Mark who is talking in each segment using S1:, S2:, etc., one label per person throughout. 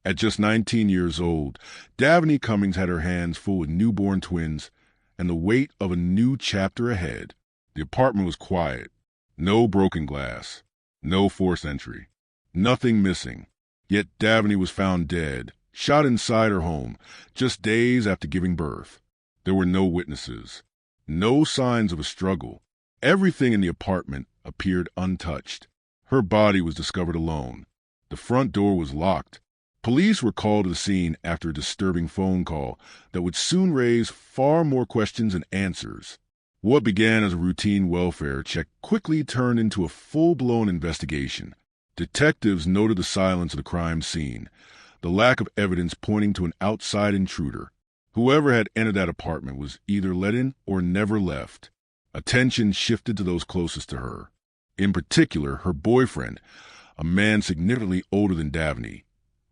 S1: At just 19 years old, Davonye Cummings had her hands full with newborn twins and the weight of a new chapter ahead. The apartment was quiet. No broken glass. No forced entry. Nothing missing. Yet Davonye was found dead, shot inside her home, just days after giving birth. There were no witnesses. No signs of a struggle. Everything in the apartment appeared untouched. Her body was discovered alone. The front door was locked. Police were called to the scene after a disturbing phone call that would soon raise far more questions than answers. What began as a routine welfare check quickly turned into a full-blown investigation. Detectives noted the silence of the crime scene, the lack of evidence pointing to an outside intruder. Whoever had entered that apartment was either let in or never left. Attention shifted to those closest to her. In particular, her boyfriend, a man significantly older than Davonye,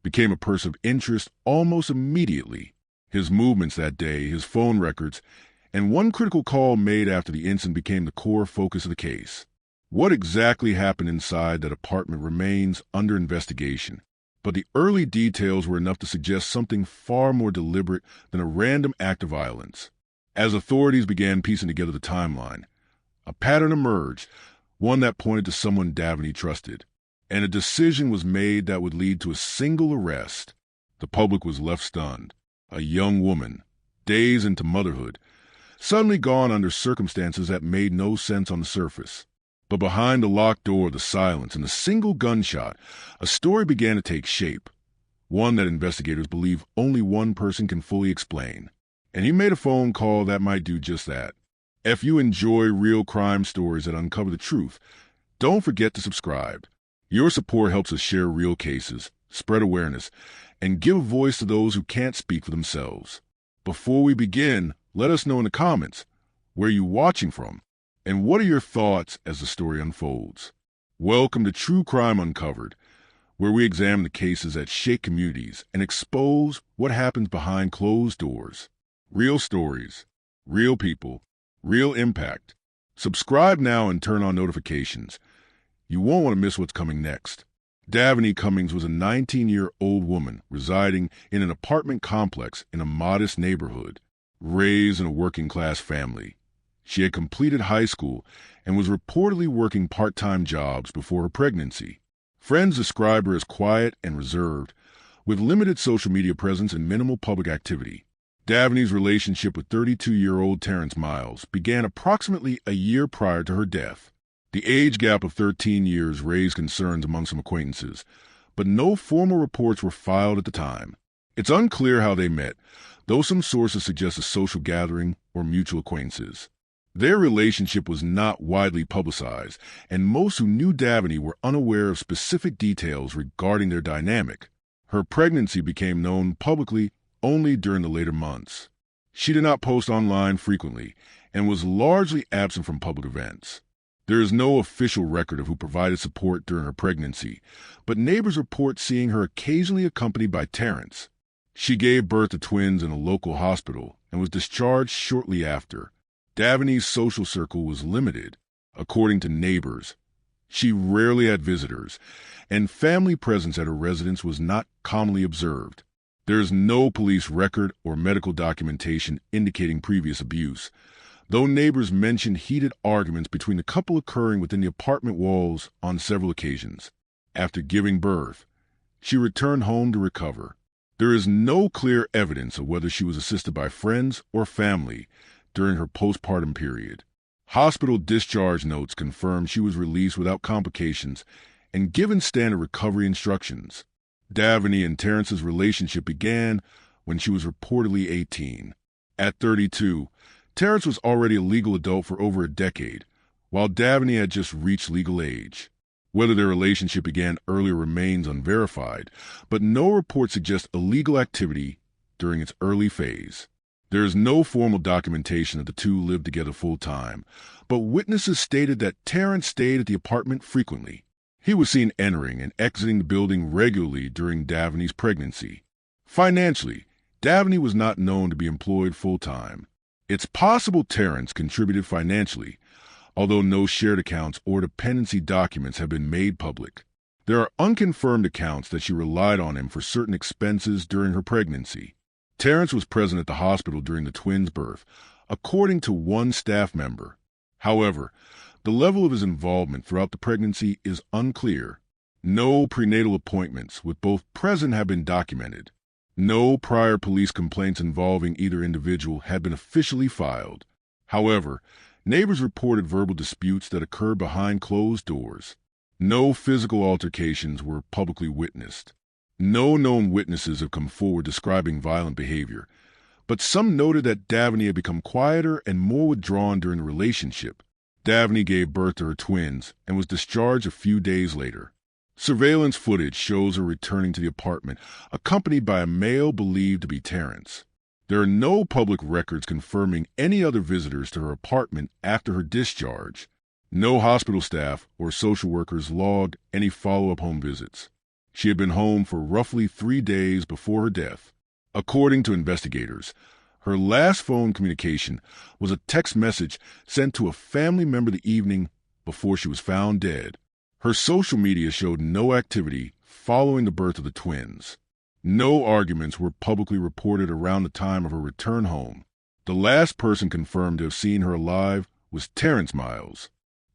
S1: became a person of interest almost immediately. His movements that day, his phone records, and one critical call made after the incident became the core focus of the case. What exactly happened inside that apartment remains under investigation, but the early details were enough to suggest something far more deliberate than a random act of violence. As authorities began piecing together the timeline, a pattern emerged, one that pointed to someone Davonye trusted, and a decision was made that would lead to a single arrest. The public was left stunned. A young woman, days into motherhood, suddenly gone under circumstances that made no sense on the surface. But behind the locked door, the silence, and the single gunshot, a story began to take shape, one that investigators believe only one person can fully explain. And he made a phone call that might do just that. If you enjoy real crime stories that uncover the truth, don't forget to subscribe. Your support helps us share real cases, spread awareness, and give a voice to those who can't speak for themselves. Before we begin, let us know in the comments where you're watching from and what are your thoughts as the story unfolds. Welcome to True Crime Uncovered, where we examine the cases that shake communities and expose what happens behind closed doors. Real stories, real people, real impact. Subscribe now and turn on notifications. You won't want to miss what's coming next. Davonye Cummings was a 19-year-old woman residing in an apartment complex in a modest neighborhood, raised in a working-class family. She had completed high school and was reportedly working part-time jobs before her pregnancy. Friends described her as quiet and reserved, with limited social media presence and minimal public activity. Davonye's relationship with 32-year-old Terrence Miles began approximately a year prior to her death. The age gap of 13 years raised concerns among some acquaintances, but no formal reports were filed at the time. It's unclear how they met, though some sources suggest a social gathering or mutual acquaintances. Their relationship was not widely publicized, and most who knew Davonye were unaware of specific details regarding their dynamic. Her pregnancy became known publicly only during the later months. She did not post online frequently and was largely absent from public events. There is no official record of who provided support during her pregnancy, but neighbors report seeing her occasionally accompanied by Terrence. She gave birth to twins in a local hospital and was discharged shortly after. Davonye's social circle was limited, according to neighbors. She rarely had visitors, and family presence at her residence was not commonly observed. There is no police record or medical documentation indicating previous abuse, though neighbors mentioned heated arguments between the couple occurring within the apartment walls on several occasions. After giving birth, she returned home to recover. There is no clear evidence of whether she was assisted by friends or family during her postpartum period. Hospital discharge notes confirm she was released without complications and given standard recovery instructions. Davonye and Terrence's relationship began when she was reportedly 18. At 32, Terrence was already a legal adult for over a decade, while Davonye had just reached legal age. Whether their relationship began earlier remains unverified, but no report suggests illegal activity during its early phase. There is no formal documentation that the two lived together full-time, but witnesses stated that Terrence stayed at the apartment frequently. He was seen entering and exiting the building regularly during Davonye's pregnancy. Financially, Davonye was not known to be employed full-time. It's possible Terrence contributed financially, although no shared accounts or dependency documents have been made public. There are unconfirmed accounts that she relied on him for certain expenses during her pregnancy. Terrence was present at the hospital during the twins' birth, according to one staff member. However, the level of his involvement throughout the pregnancy is unclear. No prenatal appointments with both present have been documented. No prior police complaints involving either individual had been officially filed. However, neighbors reported verbal disputes that occurred behind closed doors. No physical altercations were publicly witnessed. No known witnesses have come forward describing violent behavior, but some noted that Davonye had become quieter and more withdrawn during the relationship. Davonye gave birth to her twins and was discharged a few days later. Surveillance footage shows her returning to the apartment, accompanied by a male believed to be Terrence. There are no public records confirming any other visitors to her apartment after her discharge. No hospital staff or social workers logged any follow-up home visits. She had been home for roughly 3 days before her death. According to investigators, her last phone communication was a text message sent to a family member the evening before she was found dead. Her social media showed no activity following the birth of the twins. No arguments were publicly reported around the time of her return home. The last person confirmed to have seen her alive was Terrence Miles.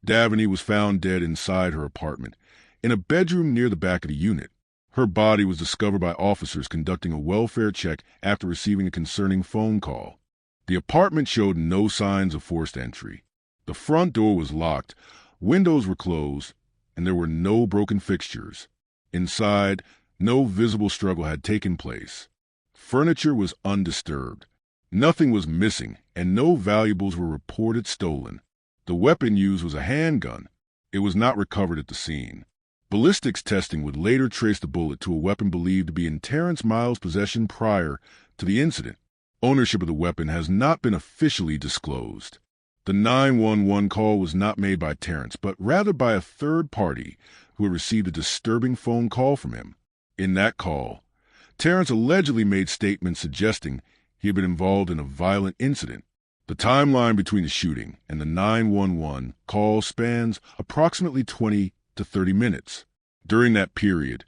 S1: Davonye was found dead inside her apartment, in a bedroom near the back of the unit. Her body was discovered by officers conducting a welfare check after receiving a concerning phone call. The apartment showed no signs of forced entry. The front door was locked, windows were closed, and there were no broken fixtures. Inside, no visible struggle had taken place. Furniture was undisturbed. Nothing was missing, and no valuables were reported stolen. The weapon used was a handgun. It was not recovered at the scene. Ballistics testing would later trace the bullet to a weapon believed to be in Terrence Miles' possession prior to the incident. Ownership of the weapon has not been officially disclosed. The 911 call was not made by Terrence, but rather by a third party who had received a disturbing phone call from him. In that call, Terrence allegedly made statements suggesting he had been involved in a violent incident. The timeline between the shooting and the 911 call spans approximately 20 to 30 minutes. During that period,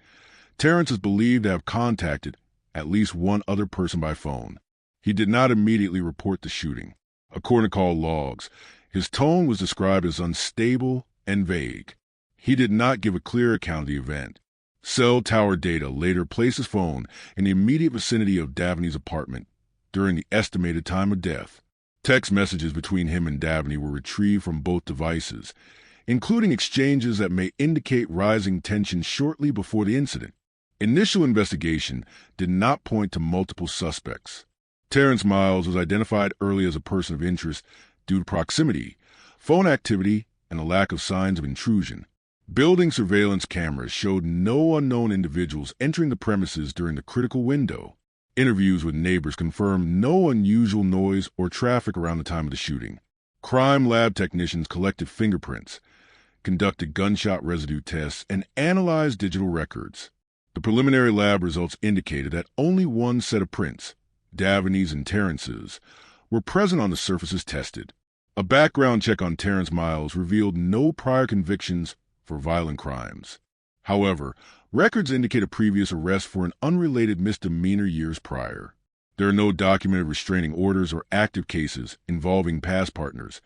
S1: Terrence is believed to have contacted at least one other person by phone. He did not immediately report the shooting. According to call logs, his tone was described as unstable and vague. He did not give a clear account of the event. Cell tower data later placed his phone in the immediate vicinity of Davonye's apartment during the estimated time of death. Text messages between him and Davonye were retrieved from both devices, including exchanges that may indicate rising tension shortly before the incident. Initial investigation did not point to multiple suspects. Terrence Miles was identified early as a person of interest due to proximity, phone activity, and a lack of signs of intrusion. Building surveillance cameras showed no unknown individuals entering the premises during the critical window. Interviews with neighbors confirmed no unusual noise or traffic around the time of the shooting. Crime lab technicians collected fingerprints, conducted gunshot residue tests, and analyzed digital records. The preliminary lab results indicated that only one set of prints, Davonye's and Terrence's, were present on the surfaces tested. A background check on Terrence Miles revealed no prior convictions for violent crimes. However, records indicate a previous arrest for an unrelated misdemeanor years prior. There are no documented restraining orders or active cases involving past partners,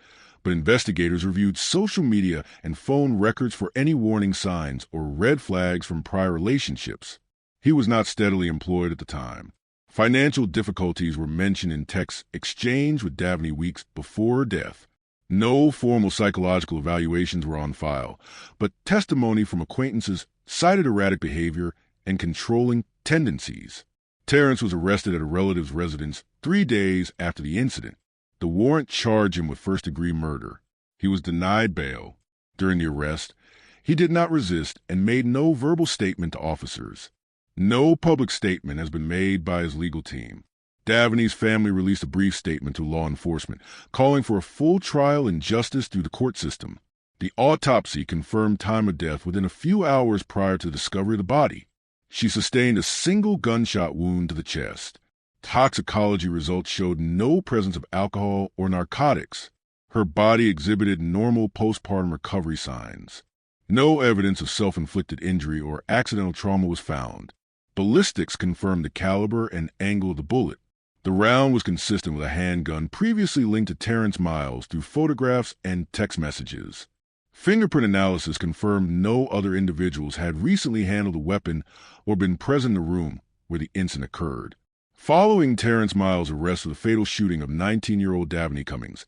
S1: but investigators reviewed social media and phone records for any warning signs or red flags from prior relationships. He was not steadily employed at the time. Financial difficulties were mentioned in texts exchanged with Davonye weeks before her death. No formal psychological evaluations were on file, but testimony from acquaintances cited erratic behavior and controlling tendencies. Terrence was arrested at a relative's residence 3 days after the incident. The warrant charged him with first-degree murder. He was denied bail. During the arrest, he did not resist and made no verbal statement to officers. No public statement has been made by his legal team. Davonye's family released a brief statement to law enforcement, calling for a full trial and justice through the court system. The autopsy confirmed time of death within a few hours prior to the discovery of the body. She sustained a single gunshot wound to the chest. Toxicology results showed no presence of alcohol or narcotics. Her body exhibited normal postpartum recovery signs. No evidence of self-inflicted injury or accidental trauma was found. Ballistics confirmed the caliber and angle of the bullet. The round was consistent with a handgun previously linked to Terrence Miles through photographs and text messages. Fingerprint analysis confirmed no other individuals had recently handled a weapon or been present in the room where the incident occurred. Following Terrence Miles' arrest for the fatal shooting of 19-year-old Davonye Cummings,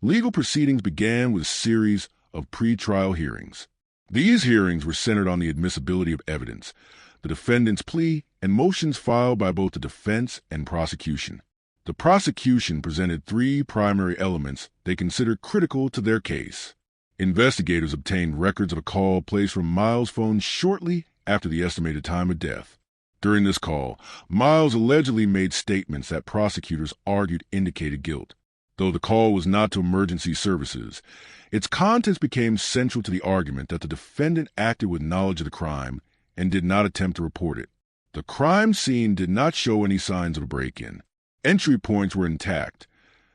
S1: legal proceedings began with a series of pre-trial hearings. These hearings were centered on the admissibility of evidence, the defendant's plea, and motions filed by both the defense and prosecution. The prosecution presented three primary elements they considered critical to their case. Investigators obtained records of a call placed from Miles' phone shortly after the estimated time of death. During this call, Miles allegedly made statements that prosecutors argued indicated guilt. Though the call was not to emergency services, its contents became central to the argument that the defendant acted with knowledge of the crime and did not attempt to report it. The crime scene did not show any signs of a break-in. Entry points were intact,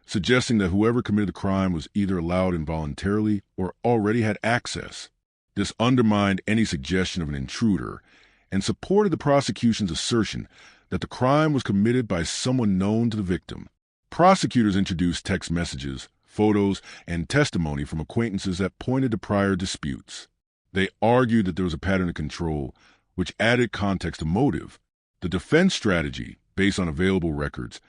S1: suggesting that whoever committed the crime was either allowed involuntarily or already had access. This undermined any suggestion of an intruder and supported the prosecution's assertion that the crime was committed by someone known to the victim. Prosecutors introduced text messages, photos, and testimony from acquaintances that pointed to prior disputes. They argued that there was a pattern of control, which added context to motive. The defense strategy, based on available records,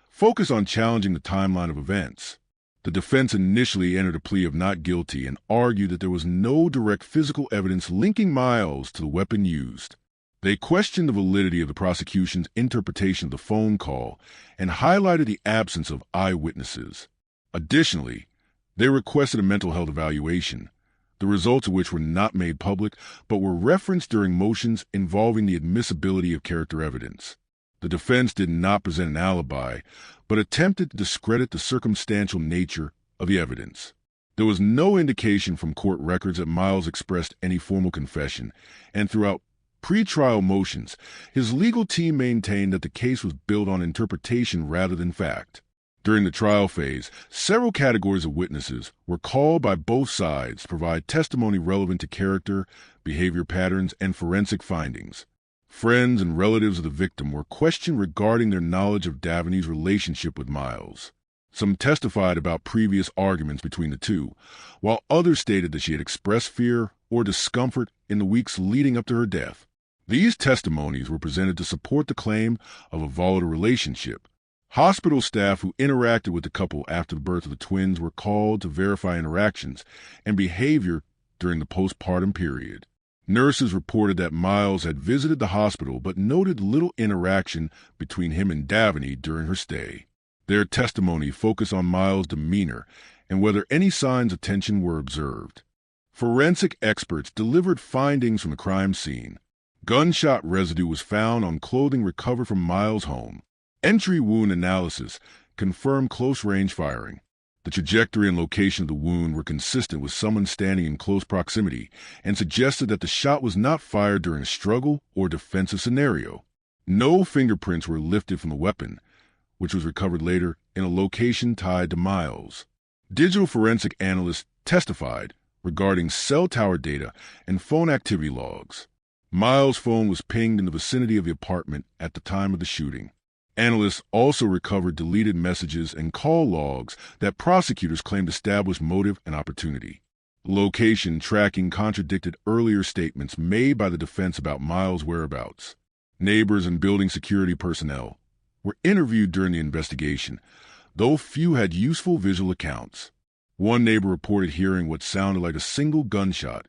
S1: focused on challenging the timeline of events. The defense initially entered a plea of not guilty and argued that there was no direct physical evidence linking Miles to the weapon used. They questioned the validity of the prosecution's interpretation of the phone call and highlighted the absence of eyewitnesses. Additionally, they requested a mental health evaluation, the results of which were not made public but were referenced during motions involving the admissibility of character evidence. The defense did not present an alibi, but attempted to discredit the circumstantial nature of the evidence. There was no indication from court records that Miles expressed any formal confession, and throughout pre-trial motions, his legal team maintained that the case was built on interpretation rather than fact. During the trial phase, several categories of witnesses were called by both sides to provide testimony relevant to character, behavior patterns, and forensic findings. Friends and relatives of the victim were questioned regarding their knowledge of Davonye's relationship with Miles. Some testified about previous arguments between the two, while others stated that she had expressed fear or discomfort in the weeks leading up to her death. These testimonies were presented to support the claim of a volatile relationship. Hospital staff who interacted with the couple after the birth of the twins were called to verify interactions and behavior during the postpartum period. Nurses reported that Miles had visited the hospital but noted little interaction between him and Davonye during her stay. Their testimony focused on Miles' demeanor and whether any signs of tension were observed. Forensic experts delivered findings from the crime scene. Gunshot residue was found on clothing recovered from Miles' home. Entry wound analysis confirmed close-range firing. The trajectory and location of the wound were consistent with someone standing in close proximity and suggested that the shot was not fired during a struggle or defensive scenario. No fingerprints were lifted from the weapon, which was recovered later in a location tied to Miles. Digital forensic analysts testified regarding cell tower data and phone activity logs. Miles' phone was pinged in the vicinity of the apartment at the time of the shooting. Analysts also recovered deleted messages and call logs that prosecutors claimed established motive and opportunity. Location tracking contradicted earlier statements made by the defense about Miles' whereabouts. Neighbors and building security personnel were interviewed during the investigation, though few had useful visual accounts. One neighbor reported hearing what sounded like a single gunshot,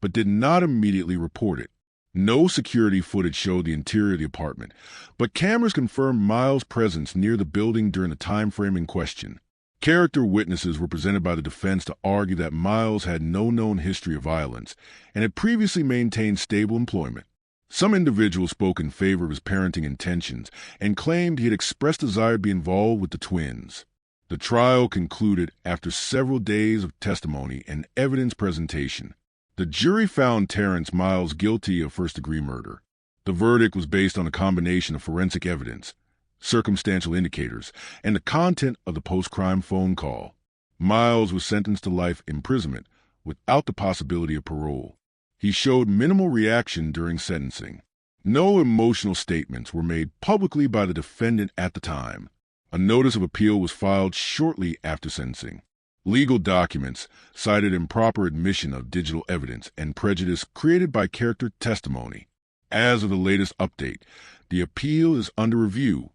S1: but did not immediately report it. No security footage showed the interior of the apartment, but cameras confirmed Miles' presence near the building during the time frame in question. Character witnesses were presented by the defense to argue that Miles had no known history of violence and had previously maintained stable employment. Some individuals spoke in favor of his parenting intentions and claimed he had expressed desire to be involved with the twins. The trial concluded after several days of testimony and evidence presentation. The jury found Terrence Miles guilty of first-degree murder. The verdict was based on a combination of forensic evidence, circumstantial indicators, and the content of the post-crime phone call. Miles was sentenced to life imprisonment without the possibility of parole. He showed minimal reaction during sentencing. No emotional statements were made publicly by the defendant at the time. A notice of appeal was filed shortly after sentencing. Legal documents cited improper admission of digital evidence and prejudice created by character testimony. As of the latest update, the appeal is under review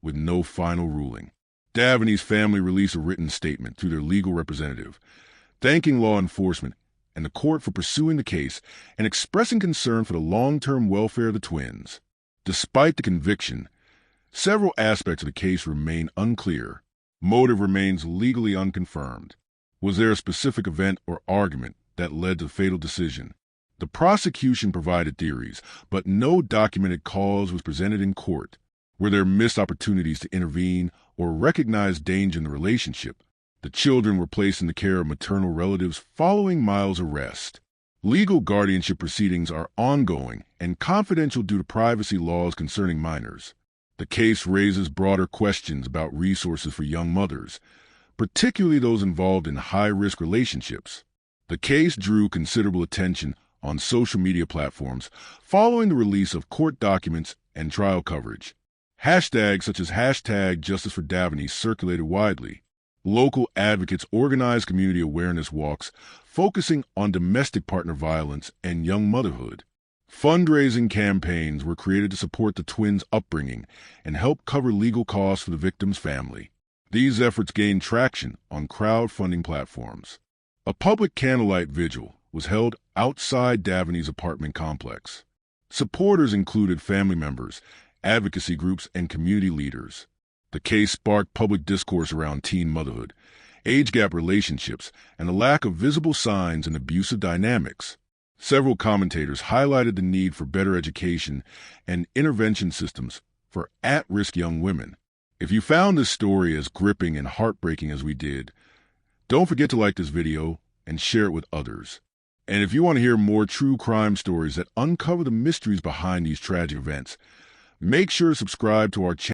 S1: with no final ruling. Davonye's family released a written statement through their legal representative, thanking law enforcement and the court for pursuing the case and expressing concern for the long-term welfare of the twins. Despite the conviction, several aspects of the case remain unclear. Motive remains legally unconfirmed. Was there a specific event or argument that led to the fatal decision? The prosecution provided theories, but no documented cause was presented in court. Were there missed opportunities to intervene or recognize danger in the relationship? The children were placed in the care of maternal relatives following Miles' arrest. Legal guardianship proceedings are ongoing and confidential due to privacy laws concerning minors. The case raises broader questions about resources for young mothers, particularly those involved in high-risk relationships. The case drew considerable attention on social media platforms following the release of court documents and trial coverage. Hashtags such as #JusticeForDavonye circulated widely. Local advocates organized community awareness walks focusing on domestic partner violence and young motherhood. Fundraising campaigns were created to support the twins' upbringing and help cover legal costs for the victim's family. These efforts gained traction on crowdfunding platforms. A public candlelight vigil was held outside Davonye's apartment complex. Supporters included family members, advocacy groups, and community leaders. The case sparked public discourse around teen motherhood, age gap relationships, and the lack of visible signs and abusive dynamics. Several commentators highlighted the need for better education and intervention systems for at-risk young women. If you found this story as gripping and heartbreaking as we did, don't forget to like this video and share it with others. And if you want to hear more true crime stories that uncover the mysteries behind these tragic events, make sure to subscribe to our channel.